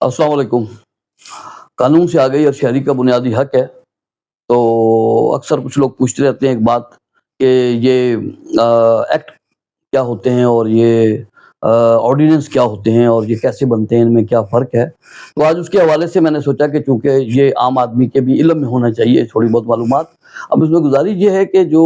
अस्सलाम वालेकुम। कानून से आगे और शहरी का बुनियादी हक है। तो अक्सर कुछ लोग पूछते रहते हैं एक बात कि ये एक्ट क्या होते हैं और ये ऑर्डिनेंस क्या होते हैं और ये कैसे बनते हैं, इनमें क्या फ़र्क है। तो आज उसके हवाले से मैंने सोचा कि चूँकि ये आम आदमी के भी इल्म में होना चाहिए थोड़ी बहुत मालूमात। अब इसमें गुज़ारिश ये है कि जो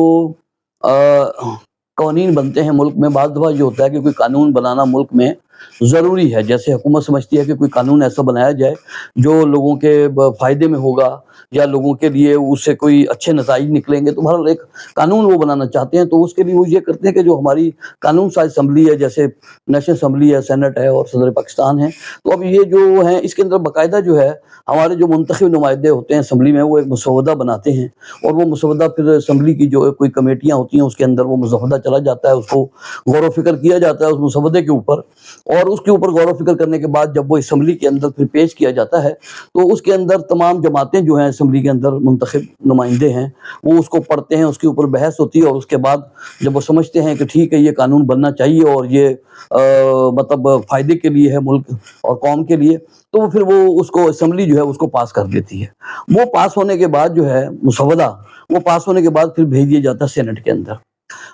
कानून बनते हैं मुल्क में, बाज़ दफ़ा ये होता है कि कोई कानून बनाना मुल्क में ज़रूरी है। जैसे हुकूमत समझती है कि कोई कानून ऐसा बनाया जाए जो लोगों के फ़ायदे में होगा या लोगों के लिए उससे कोई अच्छे नताइज निकलेंगे, तो बहरहाल एक कानून वो बनाना चाहते हैं। तो उसके लिए वो ये करते हैं कि जो हमारी कानून साज़ असम्बली है, जैसे नेशनल असम्बली है, सेनेट है और सदर पाकिस्तान है, तो अब ये जो है इसके अंदर बाकायदा जो है हमारे जो मुंतखब नुमाइंदे होते हैं असम्बली में, वो एक मसौदा बनाते हैं और वो मसौदा फिर असम्बली की जो कोई कमेटियाँ होती हैं उसके अंदर वो मसौदा चला जाता है, उसको गौर व फिक्र किया जाता है उस मसौदे के ऊपर। और उसके ऊपर गौर व फिक्र करने के बाद जब वो असम्बली के अंदर फिर पेश किया जाता है, तो उसके अंदर तमाम जमातें जो हैं असम्बली के अंदर मुंतखब नुमाइंदे हैं, वो उसको पढ़ते हैं, उसके ऊपर बहस होती है और उसके बाद जब वो समझते हैं कि ठीक है ये कानून बनना चाहिए और ये मतलब फ़ायदे के लिए है मुल्क और कौम के लिए, तो वो फिर वो उसको असम्बली जो है उसको पास कर देती है। वो पास होने के बाद जो है मसौदा, वो पास होने के बाद फिर भेज दिया जाता है सेनेट के अंदर।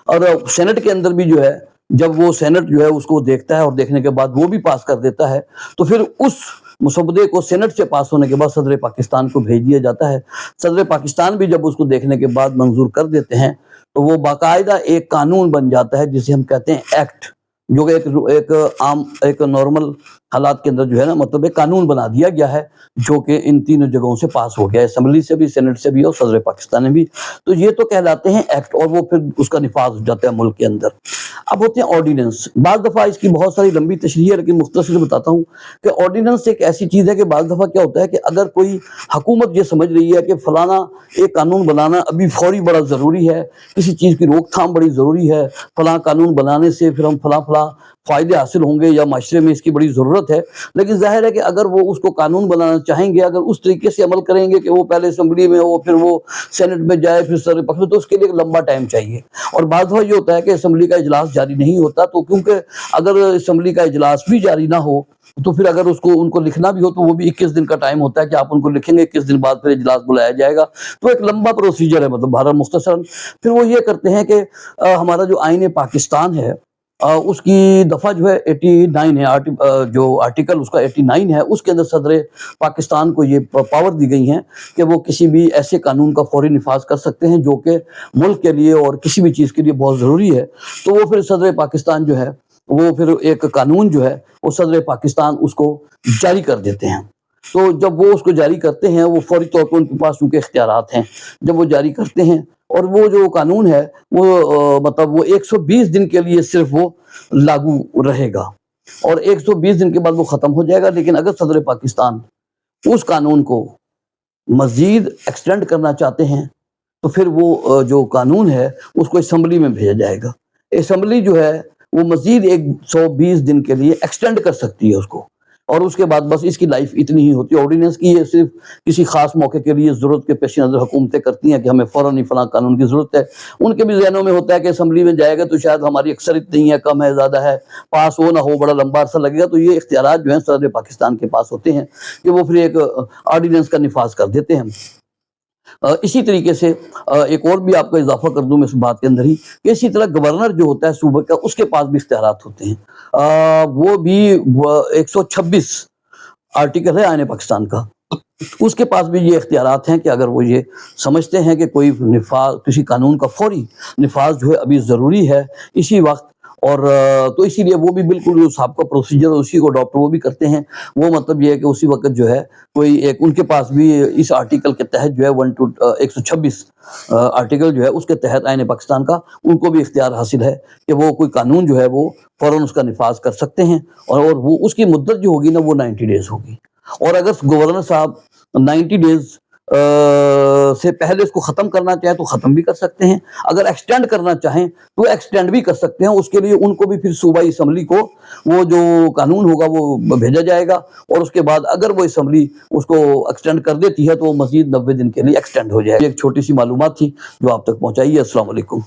और सेनेट के अंदर भी जो है, जब वो सेनेट जो है उसको देखता है और देखने के बाद वो भी पास कर देता है, तो फिर उस मसौदे को सेनेट से पास होने के बाद सदर पाकिस्तान को भेज दिया जाता है। सदर पाकिस्तान भी जब उसको देखने के बाद मंजूर कर देते हैं, तो वो बाकायदा एक कानून बन जाता है जिसे हम कहते हैं एक्ट, जो कि एक आम एक नॉर्मल हालात के अंदर जो है ना, मतलब एक कानून बना दिया गया है जो कि इन तीनों जगहों से पास हो गया है, असम्बली से भी, सेनेट से भी और सदर पाकिस्तान में भी। तो ये तो कहलाते हैं एक्ट और वो फिर उसका निफाज हो जाता है मुल्क के अंदर। अब होते हैं ऑर्डिनेंस। बाज़ दफ़ा इसकी बहुत सारी लंबी तशरीह है, लेकिन मुख्तसर बताता हूँ कि ऑर्डिनेंस एक ऐसी चीज़ है कि बाज़ दफ़ा क्या होता है कि अगर कोई हुकूमत ये समझ रही है कि फ़लाना एक कानून बनाना अभी फ़ौरी बड़ा ज़रूरी है, किसी चीज़ की रोकथाम बड़ी ज़रूरी है, फ़लाँ कानून बनाने से फिर हम फ़लाँ फ़ायदे हासिल होंगे या माशरे में इसकी बड़ी ज़रूरत है। लेकिन ज़ाहिर है कि अगर वो उसको कानून बनाना चाहेंगे, अगर उस तरीके से अमल करेंगे कि वो पहले असम्बली में हो, फिर वो सेनेट में जाए, फिर सदर पक्ष में, तो उसके लिए एक लंबा टाइम चाहिए। और बाज़ दफ़ा ये होता है कि असम्बली का इजलास जारी नहीं होता, तो क्योंकि अगर असम्बली का इजलास भी जारी ना हो, तो फिर अगर उसको उनको लिखना भी हो तो वो भी 21 दिन का टाइम होता है कि आप उनको लिखेंगे, 21 दिन बाद फिर इजलास बुलाया जाएगा। तो एक लंबा प्रोसीजर है, मतलब भारत मुख्तसरन फिर वो ये करते हैं कि हमारा जो आईन पाकिस्तान है, उसकी दफ़ा जो है 89 है, जो आर्टिकल उसका 89 है, उसके अंदर सदर पाकिस्तान को ये पावर दी गई हैं कि वो किसी भी ऐसे कानून का फौरी निफाज कर सकते हैं जो कि मुल्क के लिए और किसी भी चीज़ के लिए बहुत ज़रूरी है। तो वो फिर सदर पाकिस्तान जो है, वो फिर एक कानून जो है वो सदर पाकिस्तान उसको जारी कर देते हैं। तो जब वो उसको जारी करते हैं, वो फौरी तौर पर उनके पास उनके इख्तियारात हैं, जब वो जारी करते हैं और वो जो कानून है वो मतलब वो 120 दिन के लिए सिर्फ वो लागू रहेगा और 120 दिन के बाद वो ख़त्म हो जाएगा। लेकिन अगर सदर पाकिस्तान उस कानून को मज़ीद एक्सटेंड करना चाहते हैं, तो फिर वो जो कानून है उसको असम्बली में भेजा जाएगा। असम्बली जो है वो मज़ीद 120 दिन के लिए एक्सटेंड कर सकती है उसको, और उसके बाद बस इसकी लाइफ इतनी ही होती है। ऑर्डिनेंस की ये सिर्फ किसी खास मौके के लिए ज़रूरत के पेश नज़र हुकूमतें करती हैं कि हमें फ़ौरन ही फ़लाँ कानून की ज़रूरत है। उनके भी ज़हनों में होता है कि असम्बली में जाएगा तो शायद हमारी अक्सरियत नहीं है, कम है, ज़्यादा है, पास हो ना हो, बड़ा लंबा अरसा लगेगा। तो ये इख्तियारात जो हैं सदर पाकिस्तान के पास होते हैं कि वो फिर एक ऑर्डिनेंस का निफाज कर देते हैं। इसी तरीके से एक और भी आपको इजाफा कर दूं मैं इस बात के अंदर ही कि इसी तरह गवर्नर जो होता है सूबे का, उसके पास भी इख्तियारात होते हैं। वो भी 126 आर्टिकल है आईन पाकिस्तान का, उसके पास भी ये इख्तियारात हैं कि अगर वो ये समझते हैं कि कोई निफाज किसी कानून का फौरी निफाज जो है अभी ज़रूरी है इसी वक्त, और तो इसीलिए वो भी बिल्कुल उस आपका प्रोसीजर उसी को अडॉप्ट वो भी करते हैं। वो मतलब ये है कि उसी वक्त जो है कोई एक उनके पास भी इस आर्टिकल के तहत जो है 126 आर्टिकल जो है उसके तहत आईन पाकिस्तान का उनको भी इख्तियार हासिल है कि वो कोई कानून जो है वो फ़ौरन उसका निफाज कर सकते हैं, और वो उसकी मुद्दत जो होगी ना वो 90 डेज़ होगी। और अगर गवर्नर साहब 90 डेज़ से पहले इसको ख़त्म करना चाहें तो ख़त्म भी कर सकते हैं, अगर एक्सटेंड करना चाहें तो एक्सटेंड भी कर सकते हैं। उसके लिए उनको भी फिर सूबाई असम्बली को वो जो कानून होगा वो भेजा जाएगा, और उसके बाद अगर वो असम्बली उसको एक्सटेंड कर देती है तो वो मज़ीद 90 दिन के लिए एक्सटेंड हो जाएगा। एक छोटी सी मालूमात थी जो आप तक पहुँचाई है। अस्सलाम वालेकुम।